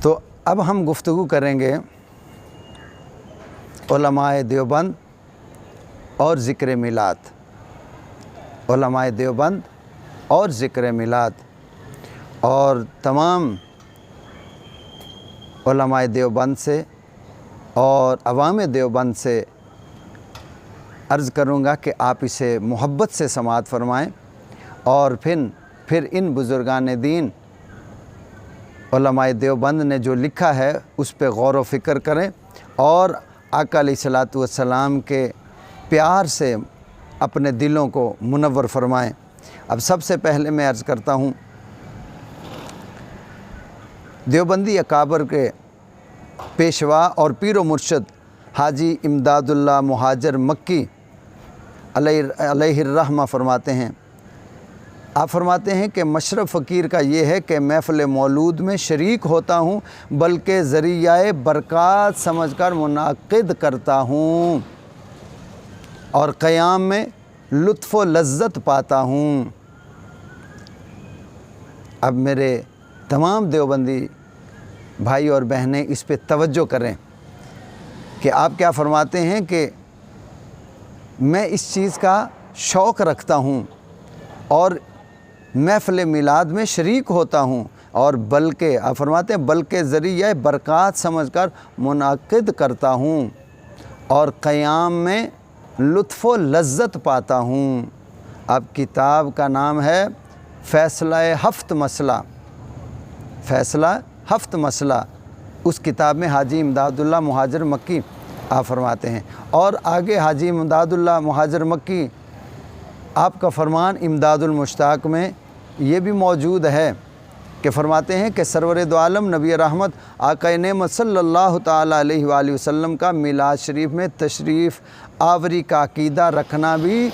تو اب ہم گفتگو کریں گے علماء دیوبند اور ذکر میلاد، علماء دیوبند اور ذکر میلاد، اور تمام علماء دیوبند سے اور عوام دیوبند سے عرض کروں گا کہ آپ اسے محبت سے سماعت فرمائیں، اور پھر ان بزرگان دین علماء دیوبند نے جو لکھا ہے اس پہ غور و فکر کریں اور آقا علیہ الصلوۃ والسلام کے پیار سے اپنے دلوں کو منور فرمائیں۔ اب سب سے پہلے میں عرض کرتا ہوں، دیوبندی اکابر کے پیشوا اور پیر و مرشد حاجی امداد اللہ مہاجر مکی علیہ الرحمہ فرماتے ہیں، آپ فرماتے ہیں کہ مشرف فقیر کا یہ ہے کہ محفل مولود میں شریک ہوتا ہوں، بلکہ ذریعہ برکات سمجھ کر منعقد کرتا ہوں، اور قیام میں لطف و لذت پاتا ہوں۔ اب میرے تمام دیوبندی بھائی اور بہنیں اس پہ توجہ کریں کہ آپ کیا فرماتے ہیں کہ میں اس چیز کا شوق رکھتا ہوں اور محفل میلاد میں شریک ہوتا ہوں، اور بلکہ آپ فرماتے ہیں بلکہ ذریعہ برکات سمجھ کر منعقد کرتا ہوں، اور قیام میں لطف و لذت پاتا ہوں۔ اب کتاب کا نام ہے فیصلہ ہفت مسئلہ، فیصلہ ہفت مسئلہ، اس کتاب میں حاجی امداد اللہ مہاجر مکی آپ فرماتے ہیں، اور آگے حاجی امداد اللہ مہاجر مکی آپ کا فرمان امداد المشتاق میں یہ بھی موجود ہے کہ فرماتے ہیں کہ سرور دو عالم نبی رحمت آقا نعمت صلی اللہ تعالیٰ علیہ وآلہ وسلم کا میلاد شریف میں تشریف آوری کا عقیدہ رکھنا بھی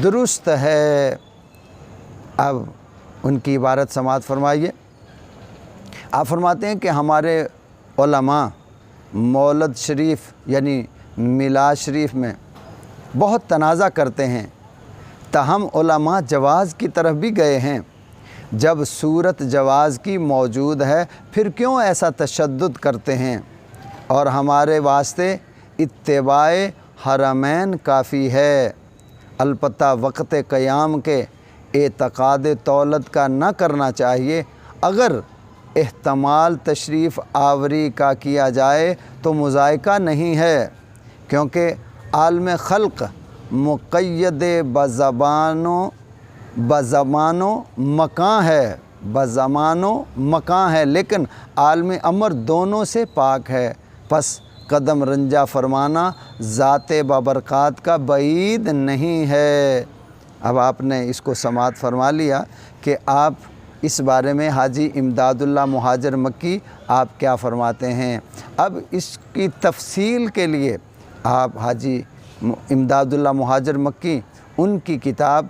درست ہے۔ اب ان کی عبارت سماعت فرمائیے، آپ فرماتے ہیں کہ ہمارے علماء مولد شریف یعنی میلاد شریف میں بہت تنازع کرتے ہیں، تاہم علماء جواز کی طرف بھی گئے ہیں۔ جب صورت جواز کی موجود ہے پھر کیوں ایسا تشدد کرتے ہیں، اور ہمارے واسطے اتباع حرمین کافی ہے، البتہ وقت قیام کے اعتقاد تولد کا نہ کرنا چاہیے۔ اگر احتمال تشریف آوری کا کیا جائے تو مذائقہ نہیں ہے، کیونکہ عالم خلق مقید بزمان و مکان ہے، بزمان و مکان ہے، لیکن عالم امر دونوں سے پاک ہے، پس قدم رنجہ فرمانا ذات بابرکات کا بعید نہیں ہے۔ اب آپ نے اس کو سماعت فرما لیا کہ آپ اس بارے میں حاجی امداد اللہ مہاجر مکی آپ کیا فرماتے ہیں۔ اب اس کی تفصیل کے لیے آپ حاجی امداد اللہ مہاجر مکی ان کی کتاب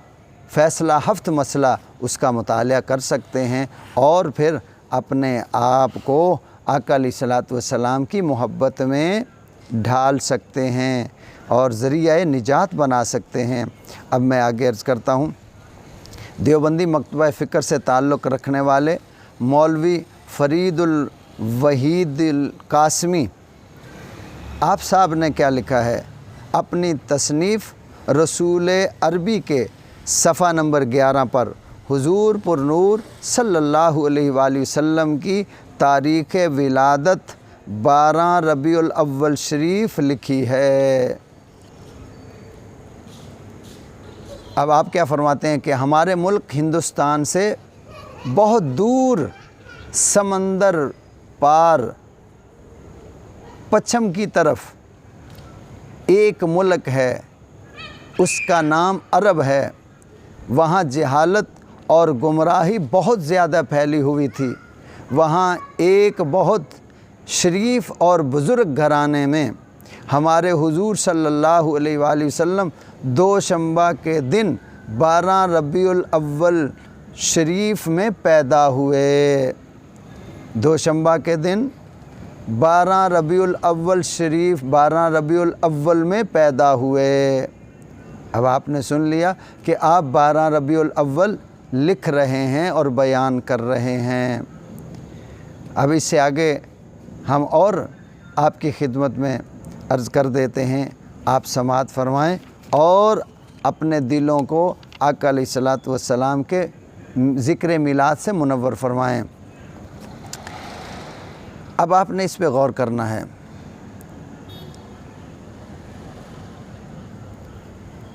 فیصلہ ہفت مسئلہ اس کا مطالعہ کر سکتے ہیں، اور پھر اپنے آپ کو آقا علیہ الصلوۃ والسلام کی محبت میں ڈھال سکتے ہیں اور ذریعہ نجات بنا سکتے ہیں۔ اب میں آگے عرض کرتا ہوں، دیوبندی مکتبہ فکر سے تعلق رکھنے والے مولوی فرید الوحید القاسمی آپ صاحب نے کیا لکھا ہے اپنی تصنیف رسول عربی کے صفحہ نمبر 11 پر حضور پر نور صلی اللہ علیہ وآلہ وسلم کی تاریخ ولادت 12 ربیع الاول شریف لکھی ہے۔ اب آپ کیا فرماتے ہیں کہ ہمارے ملک ہندوستان سے بہت دور سمندر پار پچھم کی طرف ایک ملک ہے، اس کا نام عرب ہے، وہاں جہالت اور گمراہی بہت زیادہ پھیلی ہوئی تھی۔ وہاں ایک بہت شریف اور بزرگ گھرانے میں ہمارے حضور صلی اللہ علیہ وآلہ وسلم دوشنبہ کے دن 12 ربیع الاول شریف میں پیدا ہوئے۔ دوشنبہ کے دن 12 ربیع الاول شریف 12 ربیع الاول میں پیدا ہوئے۔ اب آپ نے سن لیا کہ آپ 12 ربیع الاول لکھ رہے ہیں اور بیان کر رہے ہیں۔ اب اس سے آگے हम और आपकी खिदमत में अर्ज़ कर देते हैं, आप समाअत फरमाएँ और अपने दिलों को आका अलैहिस्सलातु वस्सलाम के ज़िक्र मिलाद से मुनव्वर फरमाएँ। अब आपने इस पे गौर करना है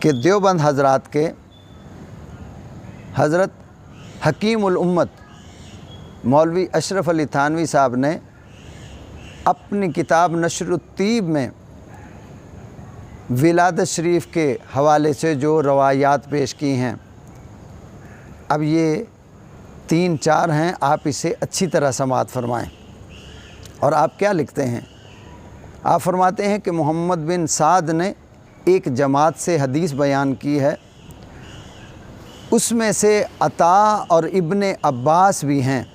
कि देवबंद हज़रात के हज़रत हकीमुल उम्मत मौलवी अशरफ अली थानवी साहब ने अपनी किताब नशरुत्तीब में विलादत शरीफ के हवाले से जो रवायात पेश की हैं, अब ये 3-4 हैं, आप इसे अच्छी तरह समाअत फरमाएँ। और आप क्या लिखते हैं? आप फरमाते हैं कि मोहम्मद बिन साद ने एक जमात से हदीस बयान की है, उसमें से अता और इब्ने अब्बास भी हैं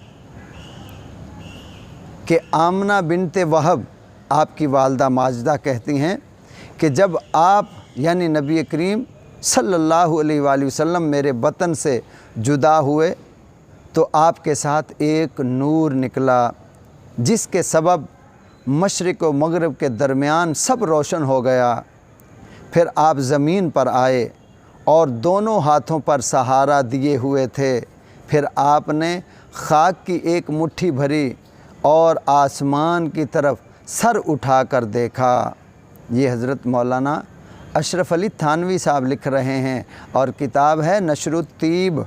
कि आमना बिनते वहब आपकी वालदा माजिदा कहती हैं कि जब आप यानी नबी करीम सल्लल्लाहु अलैहि वसल्लम मेरे वतन से जुदा हुए तो आपके साथ एक नूर निकला जिसके सबब मशरिक़ व मग़रिब के दरमियान सब रोशन हो गया। फिर आप ज़मीन पर आए और दोनों हाथों पर सहारा दिए हुए थे। फिर आपने खाक की एक मुट्ठी भरी और आसमान की तरफ सर उठाकर देखा। ये हज़रत मौलाना अशरफ अली थानवी साहब लिख रहे हैं और किताब है नशरुत्तीब।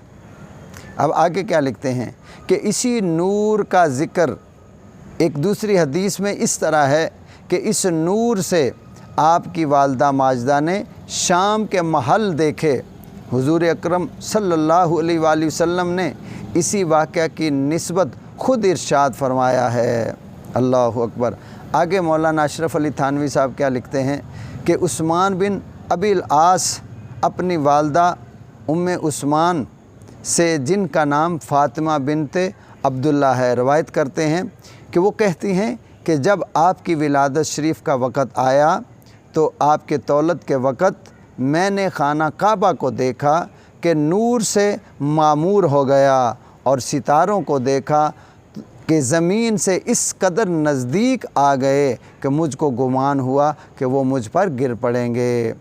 अब आगे क्या लिखते हैं कि इसी नूर का ज़िक्र एक दूसरी हदीस में इस तरह है कि इस नूर से आपकी वालदा माजिदा ने शाम के महल देखे। हुज़ूर अकरम सल्लल्लाहु अलैहि वसल्लम ने इसी वाक़या की निस्बत ख़ुद इरशाद फरमाया है। अल्लाहु अकबर। आगे मौलाना अशरफ अली थानवी साहब क्या लिखते हैं कि उस्मान बिन अबिल आस अपनी वालदा उम्मे उस्मान से, जिनका नाम फ़ातिमा बिनते अब्दुल्ला है, रवायत करते हैं कि वो कहती हैं कि जब आपकी विलादत शरीफ का वक़्त आया तो आपके तौलत के वक़्त मैंने खाना काबा को देखा कि नूर से मामूर हो गया और सितारों को देखा कि ज़मीन से इस कदर नज़दीक आ गए कि मुझको गुमान हुआ कि वो मुझ पर गिर पड़ेंगे।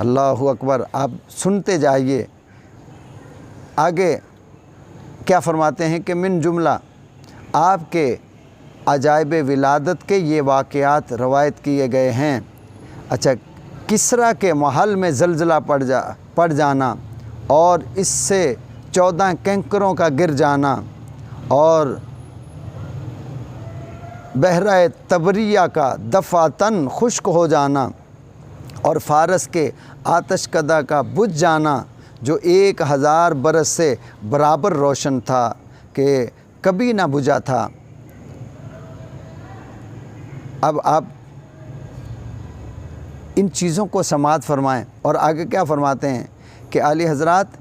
अल्लाहु अकबर। आप सुनते जाइए आगे क्या फ़रमाते हैं कि मिन जुमला आपके अजाइब विलादत के ये वाक़यात रवायत किए गए हैं। अच्छा, किसरा के महल में ज़लज़ला पड़ जाना और इससे 14 कैंकरों का गिर जाना और बहरा तबरिया का दफ़ातन खुश्क हो जाना और फ़ारस के आतशकदा का बुझ जाना जो 1000 बरस से बराबर रोशन था कि कभी ना बुझा था। अब आप इन चीज़ों को समाअत फरमाएँ और आगे क्या फरमाते हैं कि आली हज़रात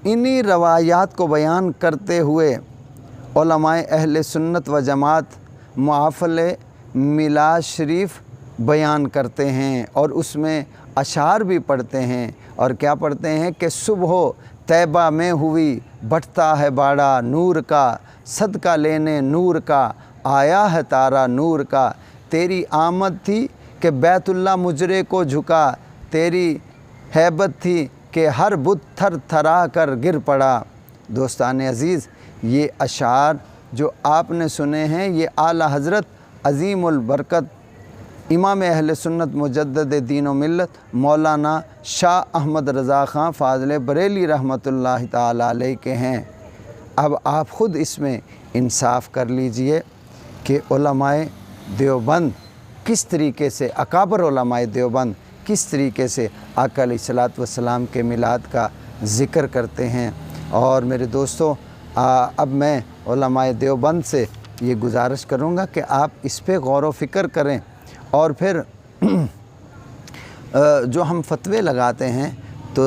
इन्हीं रवायात को बयान करते हुए उलमाए अहले सुन्नत व जमात मुआफ़ले मिलाद शरीफ बयान करते हैं और उसमें अशार भी पढ़ते हैं। और क्या पढ़ते हैं कि सुबह तैबा में हुई बटता है बाड़ा नूर का, सदका लेने नूर का आया है तारा नूर का, तेरी आमद थी कि बैतुल्ला मुजरे को झुका, तेरी हैबत थी कि हर बुत थर थरा कर गिर पड़ा। दोस्तान अज़ीज़, ये अशार जो आपने सुने हैं ये आला हज़रत अज़ीमुल बरकत इमाम अहले सुन्नत मुजद्दिद दीन व मिल्लत मौलाना शाह अहमद रज़ा ख़ां फ़ाज़िल बरेली रहमतुल्लाहि ताला अलैह के हैं। अब आप ख़ुद इसमें इंसाफ़ कर लीजिए कि उलमाए देवबंद किस तरीके से, अकाबर उलमाए देवबंद किस तरीके से आका अलैहिस्सलातु वस्सलाम के मिलाद का ज़िक्र करते हैं। और मेरे दोस्तों, अब मैं उलमाए देवबंद से ये गुजारिश करूँगा कि आप इस पे गौर व फ़िक्र करें और फिर जो हम फतवे लगाते हैं तो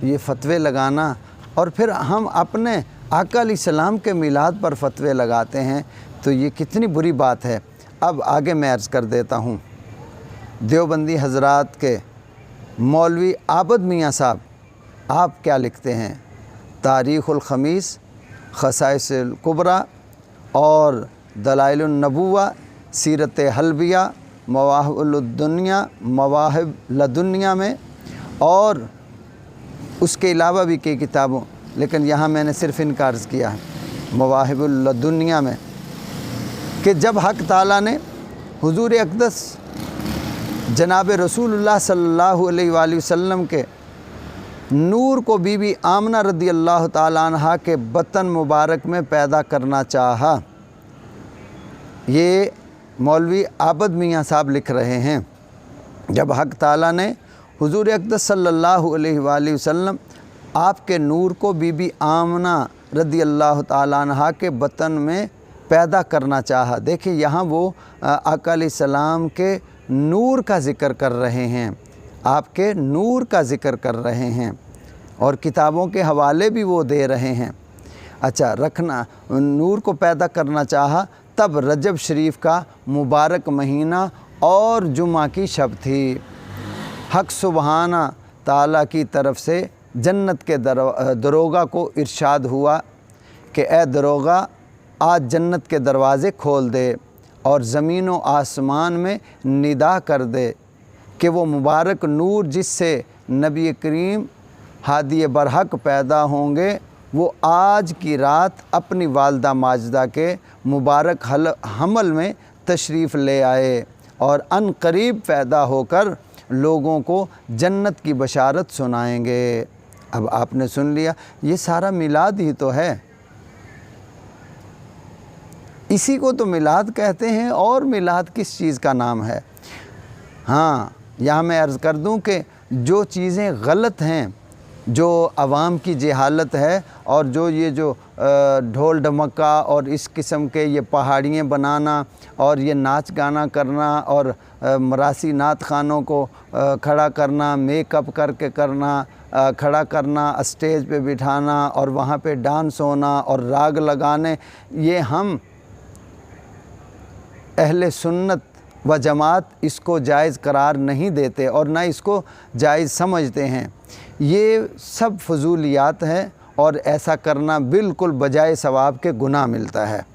ये फतवे लगाना और फिर हम अपने आका अलैहिस्सलाम के मिलाद पर फतवे लगाते हैं तो ये कितनी बुरी बात है। अब आगे मैं अर्ज़ कर देता हूँ। देवबंदी हज़रात के मौलवी आबद मियाँ साहब आप क्या लिखते हैं? तारीख़ुल ख़मीस, ख़साइसुल कुबरा और दलाइलुन नबुव्वा सीरत हलबिया, मवाहिब लदुनिया में और उसके अलावा भी कई किताबों, लेकिन यहाँ मैंने सिर्फ़ इनका अर्ज़ किया है मवाहिब लदुनिया में, कि जब हक़ ताला ने हुज़ूर अक़दस जनाब रसूलुल्लाह सल्लल्लाहु अलैहि वसल्लम के नूर को बीबी आमना रज़ी अल्लाह ताला अन्हा के बतन मुबारक में पैदा करना चाहा। ये मौलवी आबद मियाँ साहब लिख रहे हैं। जब हक़ ताला ने हुज़ूर अक़दस सल्लल्लाहु अलैहि वसल्लम आपके नूर को बीबी आमना रज़ी अल्लाह ताला अन्हा के बतन में पैदा करना चाहा। देखिए यहाँ वो आका अलैहिस्सलाम के नूर का ज़िक्र कर रहे हैं, आपके नूर का ज़िक्र कर रहे हैं और किताबों के हवाले भी वो दे रहे हैं। अच्छा, रखना नूर को पैदा करना चाहा तब रजब शरीफ का मुबारक महीना और जुमा की शब थी। हक़ सुबहाना ताला की तरफ से जन्नत के दरोगा को इरशाद हुआ कि ए दरोगा, आज जन्नत के दरवाज़े खोल दे और ज़मीन व आसमान में निदा कर दे कि वो मुबारक नूर जिससे नबी करीम हादी बरहक पैदा होंगे, वो आज की रात अपनी वालदा माजदा के मुबारक हमल में तशरीफ़ ले आए और अन करीब पैदा होकर लोगों को जन्नत की बशारत सुनाएंगे। अब आपने सुन लिया, ये सारा मिलाद ही तो है, इसी को तो मिलाद कहते हैं। और मिलाद किस चीज़ का नाम है? हाँ, यहाँ मैं अर्ज़ कर दूँ कि जो चीज़ें गलत हैं, जो आवाम की जहालत है और जो ये जो ढोल ढमक्का और इस किस्म के ये पहाड़ियाँ बनाना और ये नाच गाना करना और मरासी नात खानों को खड़ा करना, मेकअप करके करना, खड़ा करना, स्टेज पे बिठाना और वहाँ पे डांस होना और राग लगाने, ये हम अहले सुन्नत व जमात इसको जायज़ करार नहीं देते और ना इसको जायज़ समझते हैं। ये सब फजूलियात हैं और ऐसा करना बिल्कुल बजाय सवाब के गुनाह मिलता है।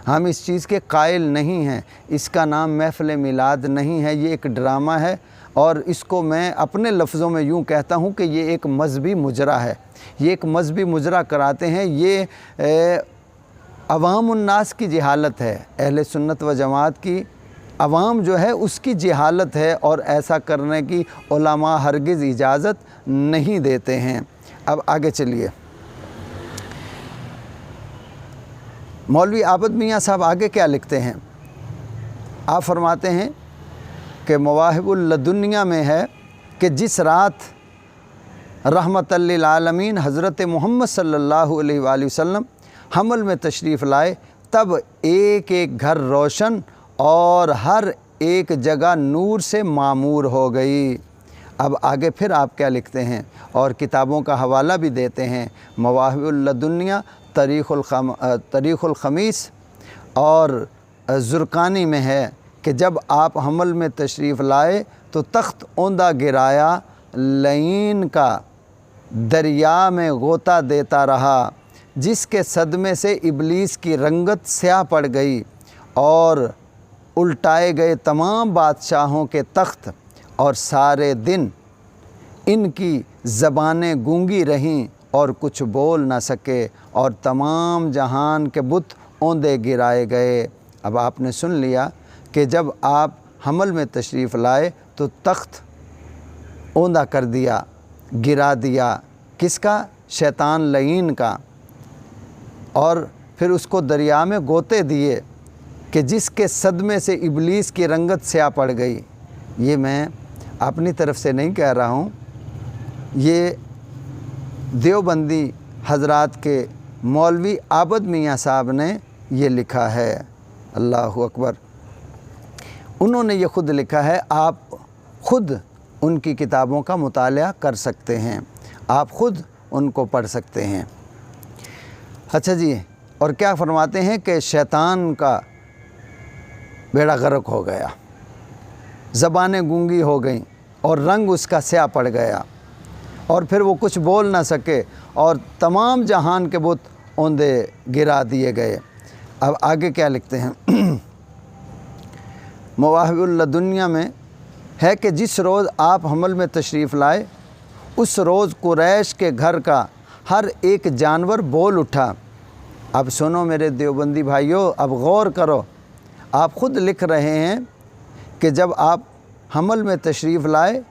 हम इस चीज़ के कायल नहीं हैं। इसका नाम महफ़िल मिलाद नहीं है, ये एक ड्रामा है और इसको मैं अपने लफ्ज़ों में यूँ कहता हूँ कि ये एक मज़हबी मुजरा है। ये एक मज़हबी मुजरा कराते हैं। ये अवामुन्नास की जहालत है, अहले सुन्नत व जमात की अवाम जो है उसकी जहालत है और ऐसा करने की उलमा हरगिज़ इजाज़त नहीं देते हैं। अब आगे चलिए, मौलवी आबद मियाँ साहब आगे क्या लिखते हैं? आप फरमाते हैं कि मवाहिबुल लदुनिया में है कि जिस रात रहमतल लिल आलमीन हज़रत मोहम्मद सल्लल्लाहु अलैहि वसल्लम हमल में तशरीफ़ लाए, तब एक एक घर रोशन और हर एक जगह नूर से मामूर हो गई। अब आगे फिर आप क्या लिखते हैं और किताबों का हवाला भी देते हैं। मवाहिबुल लदुनिया तारीख़ुल खमीस और ज़ुरक़ानी में है कि जब आप हमल में तशरीफ़ लाए तो तख्त औंदा गिराया, लईन का दरिया में गोता देता रहा, जिसके सदमे से इबलीस की रंगत स्याह पड़ गई और उल्टाए गए तमाम बादशाहों के तख्त और सारे दिन इनकी ज़बानें गूंगी रहीं और कुछ बोल न सके और तमाम जहान के बुत औंधे गिराए गए। अब आपने सुन लिया कि जब आप हमल में तशरीफ़ लाए तो तख्त औंधा कर दिया, गिरा दिया, किसका? शैतान लईन का, और फिर उसको दरिया में गोते दिए कि जिसके सदमे से इबलीस की रंगत स्याह पड़ गई। ये मैं अपनी तरफ से नहीं कह रहा हूँ, ये देवबंदी हज़रात के मौलवी आबद मियाँ साहब ने ये लिखा है। अल्लाह अकबर। उन्होंने ये ख़ुद लिखा है, आप ख़ुद उनकी किताबों का मुताला कर सकते हैं, आप ख़ुद उनको पढ़ सकते हैं। अच्छा जी, और क्या फरमाते हैं कि शैतान का बेड़ा गर्क हो गया, ज़बानें गूंगी हो गईं और रंग उसका स्याह पड़ गया और फिर वो कुछ बोल ना सके और तमाम जहान के बुत औंधे गिरा दिए गए। अब आगे क्या लिखते हैं? मवाहिबुल दुनिया में है कि जिस रोज़ आप हमल में तशरीफ़ लाए उस रोज़ कुरैश के घर का हर एक जानवर बोल उठा। अब सुनो मेरे देवबंदी भाइयों, अब गौर करो। आप ख़ुद लिख रहे हैं कि जब आप हमल में तशरीफ़ लाए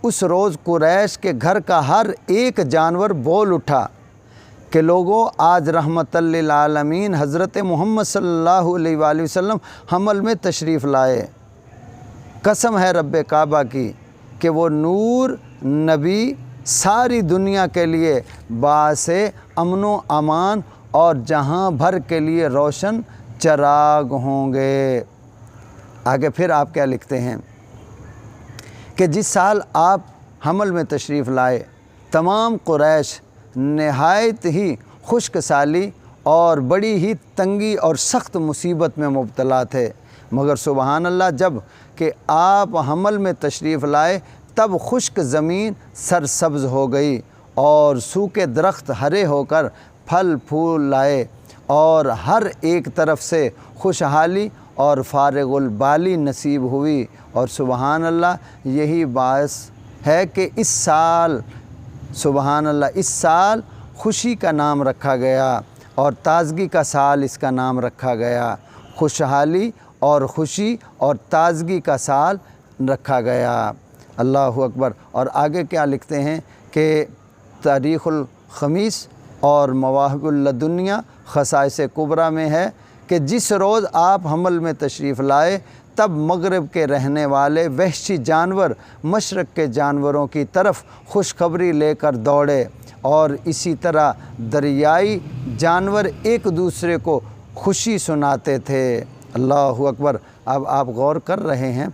उस रोज़ कुरैश के घर का हर एक जानवर बोल उठा कि लोगों, आज रहमतल लिल आलमीन हज़रत मोहम्मद सल्लल्लाहु अलैहि वसल्लम हमल में तशरीफ़ लाए। कसम है रब्बे काबा की कि वो नूर नबी सारी दुनिया के लिए बासे अमनो अमान और जहां भर के लिए रोशन चराग होंगे। आगे फिर आप क्या लिखते हैं कि जिस साल आप हमल में तशरीफ़ लाए तमाम कुरैश नहायत ही खुश्क साली और बड़ी ही तंगी और सख्त मुसीबत में मुब्तला थे, मगर सुबहान अल्लाह जब कि आप हमल में तशरीफ़ लाए तब खुश्क ज़मीन सरसब्ज़ हो गई और सूखे दरख्त हरे होकर फल फूल लाए और हर एक तरफ से खुशहाली और फारिगुल बाली नसीब हुई। और सुबहान अल्लाह यही बास है कि इस साल सुबहान अल्लाह इस साल खुशी का नाम रखा गया और ताज़गी का साल इसका नाम रखा गया। खुशहाली और खुशी और ताज़गी का साल रखा गया। अल्लाहु अकबर। और आगे क्या लिखते हैं कि तारीख़ुल ख़मीस और मवाहिबुल दुनिया ख़साइस कुबरा में है कि जिस रोज़ आप हमल में तशरीफ़ लाए तब मगरिब के रहने वाले वहशी जानवर मशरक़ के जानवरों की तरफ खुशखबरी लेकर दौड़े और इसी तरह दरियाई जानवर एक दूसरे को खुशी सुनाते थे। अल्लाहु अकबर। अब आप गौर कर रहे हैं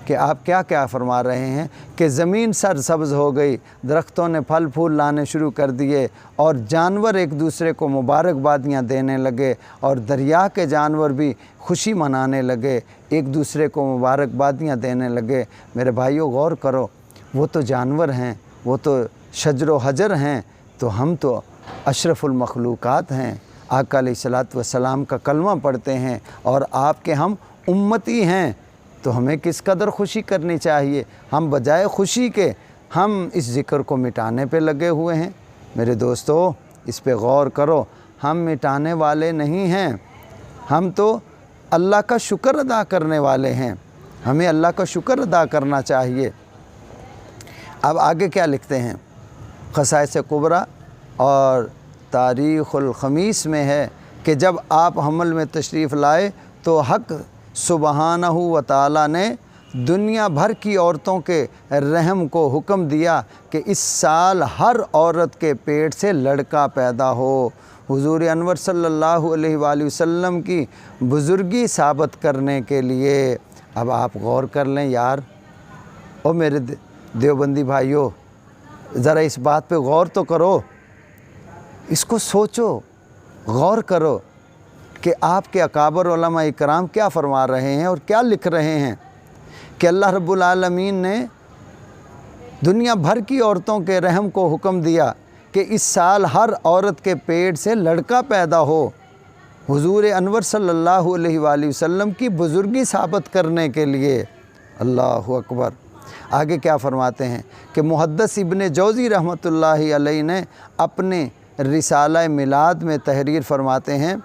कि आप क्या क्या फरमा रहे हैं कि ज़मीन सरसब्ज़ हो गई, दरख्तों ने फल फूल लाने शुरू कर दिए और जानवर एक दूसरे को मुबारकबादियाँ देने लगे और दरिया के जानवर भी खुशी मनाने लगे, एक दूसरे को मुबारकबादियाँ देने लगे। मेरे भाइयों गौर करो, वो तो जानवर हैं, वो तो शजर व हजर हैं, तो हम तो अशरफुल मखलूक़ात हैं। आका अलैहिस्सलातु वस्सलाम का कलमा पढ़ते हैं और आपके हम उम्मती हैं, तो हमें किस कदर खुशी करनी चाहिए। हम बजाय खुशी के हम इस ज़िक्र को मिटाने पे लगे हुए हैं। मेरे दोस्तों इस पे गौर करो, हम मिटाने वाले नहीं हैं, हम तो अल्लाह का शुक्र अदा करने वाले हैं। हमें अल्लाह का शुक्र अदा करना चाहिए। अब आगे क्या लिखते हैं, ख़साइस कुबरा और तारीख़ुल ख़मीस में है कि जब आप हमल में तशरीफ़ लाए तो हक़ सुबहानहू व तआला ने दुनिया भर की औरतों के रहम को हुक्म दिया कि इस साल हर औरत के पेट से लड़का पैदा हो। हुज़ूर अनवर सल्लल्लाहु अलैहि वसल्लम की बुज़ुर्गी साबित करने के लिए। अब आप गौर कर लें यार, और मेरे देवबंदी भाइयों ज़रा इस बात पे गौर तो करो, इसको सोचो, गौर करो कि आपके अकाबर उलमा इकराम क्या फरमा रहे हैं और क्या लिख रहे हैं कि अल्लाह रब्बुल आलमीन ने दुनिया भर की औरतों के रहम को हुक्म दिया कि इस साल हर औरत के पेट से लड़का पैदा हो, हुज़ूर अनवर सल्लल्लाहु अलैहि वसल्लम की बुज़ुर्गी साबित करने के लिए। अल्लाहु अकबर। आगे क्या फरमाते हैं कि मुहद्दिस इब्न जौज़ी रहमतुल्लाहि अलैहि ने अपने रिसाला मिलाद में तहरीर फरमाते हैं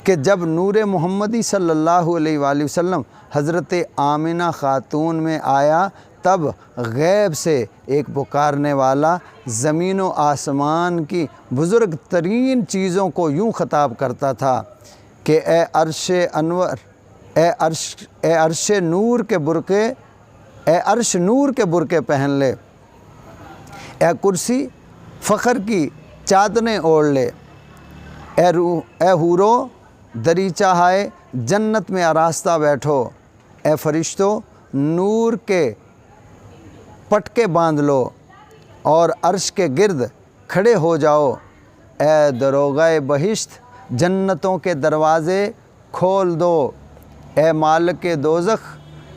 कि जब नूर मोहम्मदी सल्लल्लाहु अलैहि वसल्लम हज़रत आमिना ख़ातून में आया तब गैब से एक पुकारने वाला ज़मीन व आसमान की बुज़ुर्ग तरीन चीज़ों को यूँ ख़िताब करता था कि ए अर्श अनवर, ए अर्श नूर के बुरके, ए अर्श नूर के बुरके पहन ले, ए कुर्सी फ़ख्र की चादरें ओढ़ ले, ए हूरो दरीचा है जन्नत में आरास्ता बैठो, ए फरिश्तों नूर के पटके बांध लो और अर्श के गिर्द खड़े हो जाओ, ए दरोगाए बहिश्त जन्नतों के दरवाज़े खोल दो, ए मालिक दोज़ख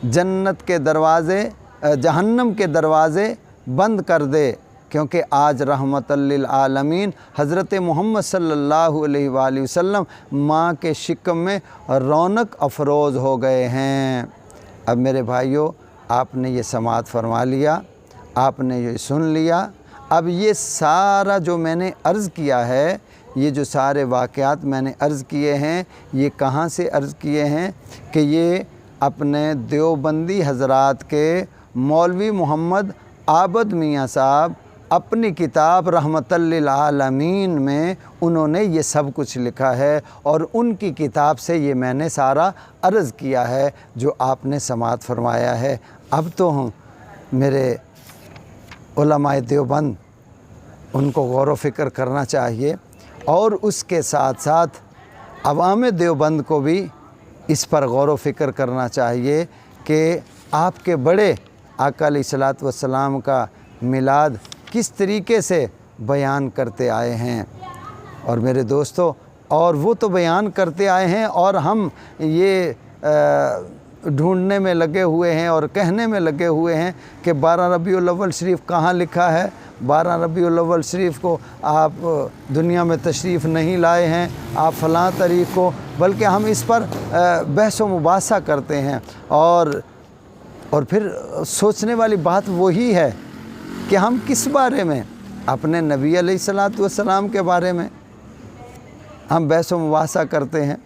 जन्नत के दरवाज़े जहन्नम के दरवाज़े बंद कर दे, क्योंकि आज रहमतल लिल आलमीन हज़रत मोहम्मद सल्लल्लाहु अलैहि वसल्लम माँ के शिकम में रौनक अफरोज़ हो गए हैं। अब मेरे भाइयों, आपने ये समाअत फरमा लिया, आपने ये सुन लिया। अब ये सारा जो मैंने अर्ज़ किया है, ये जो सारे वाक़यात मैंने अर्ज़ किए हैं, ये कहाँ से अर्ज़ किए हैं कि ये अपने देवबंदी हज़रात के मौलवी मोहम्मद आबद मियाँ साहब अपनी किताब रहमतल लिल आलमीन में उन्होंने ये सब कुछ लिखा है, और उनकी किताब से ये मैंने सारा अर्ज़ किया है जो आपने समाअत फरमाया है। अब तो हम मेरे उलमाए देवबंद उनको गौर व फ़िक्र करना चाहिए, और उसके साथ साथ अवाम देवबंद को भी इस पर गौर व फ़िक्र करना चाहिए कि आपके बड़े आका अलैहिस्सलातु वस्सलाम का मिलाद किस तरीके से बयान करते आए हैं। और मेरे दोस्तों, और वो तो बयान करते आए हैं, और हम ये ढूंढने में लगे हुए हैं और कहने में लगे हुए हैं कि 12 रबीउल अव्वल शरीफ कहाँ लिखा है, 12 रबीउल अव्वल शरीफ को आप दुनिया में तशरीफ़ नहीं लाए हैं, आप फ़लाँ तारीख़ को, बल्कि हम इस पर बहस व मुबासा करते हैं। और फिर सोचने वाली बात वही है कि हम किस बारे में, अपने नबी अलैहिस्सलातु वस्सलाम के बारे में हम बहस व मुबासा करते हैं।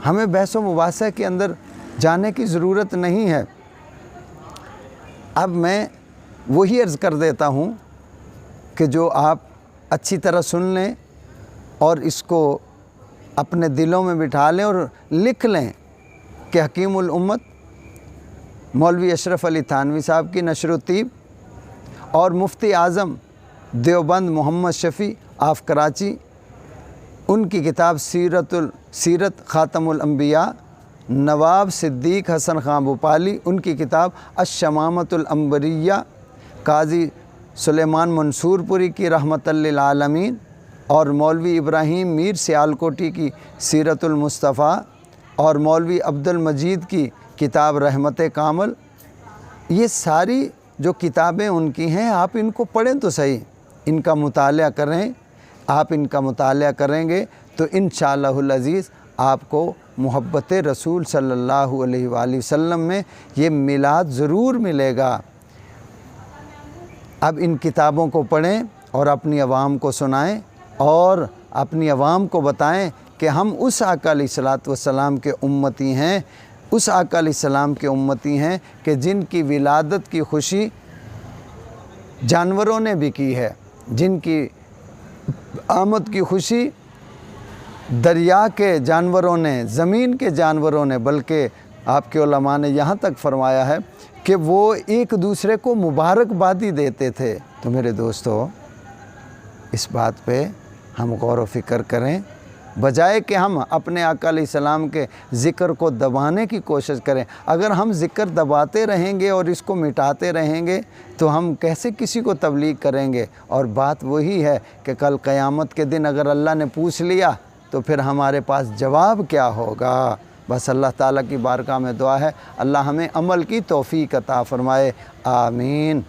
हमें बहस व मुबासा के अंदर जाने की ज़रूरत नहीं है। अब मैं वही अर्ज़ कर देता हूँ कि जो आप अच्छी तरह सुन लें और इसको अपने दिलों में बिठा लें और लिख लें कि हकीमुल उम्मत मौलवी अशरफ अली थानवी साहब की नशर-ओ-तीब और मुफ्ती आज़म देवबंद मोहम्मद शफ़ी आफ कराची, उनकी किताब सीरत ख़ातमुल अंबिया, नवाब सिद्दीक़ हसन ख़ां भोपाली, उनकी किताब अश-शमामतुल अंबरिया, काजी सुलेमान मंसूरपुरी की रहमतल लिल आलमीन, और मौलवी इब्राहीम मीर सियालकोटी की सीरतुल मुस्तफ़ा, और मौलवी अब्दुल मजीद की किताब रहमत कामल। ये सारी जो किताबें उनकी हैं, आप इनको पढ़ें तो सही, इनका मुताला करें। आप इनका मुताला करेंगे तो इंशाअल्लाहुल अज़ीज़ आपको मुहब्बत रसूल सल्लल्लाहु अलैहि वसल्लम में ये मिलाद ज़रूर मिलेगा। अब इन किताबों को पढ़ें और अपनी आवाम को सुनाएं और अपनी आवाम को बताएं कि हम उस आका अलैहिस्सलातु वस्सलाम के उम्मती हैं, उस आका अलैहिस्सलाम के उम्मती हैं कि जिनकी विलादत की खुशी जानवरों ने भी की है, जिनकी आमद की खुशी दरिया के जानवरों ने, ज़मीन के जानवरों ने, बल्कि आपके उलमा ने यहाँ तक फरमाया है कि वो एक दूसरे को मुबारकबादी देते थे। तो मेरे दोस्तों, इस बात पे हम गौर व फ़िक्र करें, बजाय कि हम अपने आका अलैहिस्सलाम के ज़िक्र को दबाने की कोशिश करें। अगर हम ज़िक्र दबाते रहेंगे और इसको मिटाते रहेंगे तो हम कैसे किसी को तबलीग करेंगे। और बात वही है कि कल क़यामत के दिन अगर अल्लाह ने पूछ लिया तो फिर हमारे पास जवाब क्या होगा। बस अल्लाह ताला की बारगाह में दुआ है, अल्लाह हमें अमल की तौफ़ीक़ अता फ़रमाए। आमीन।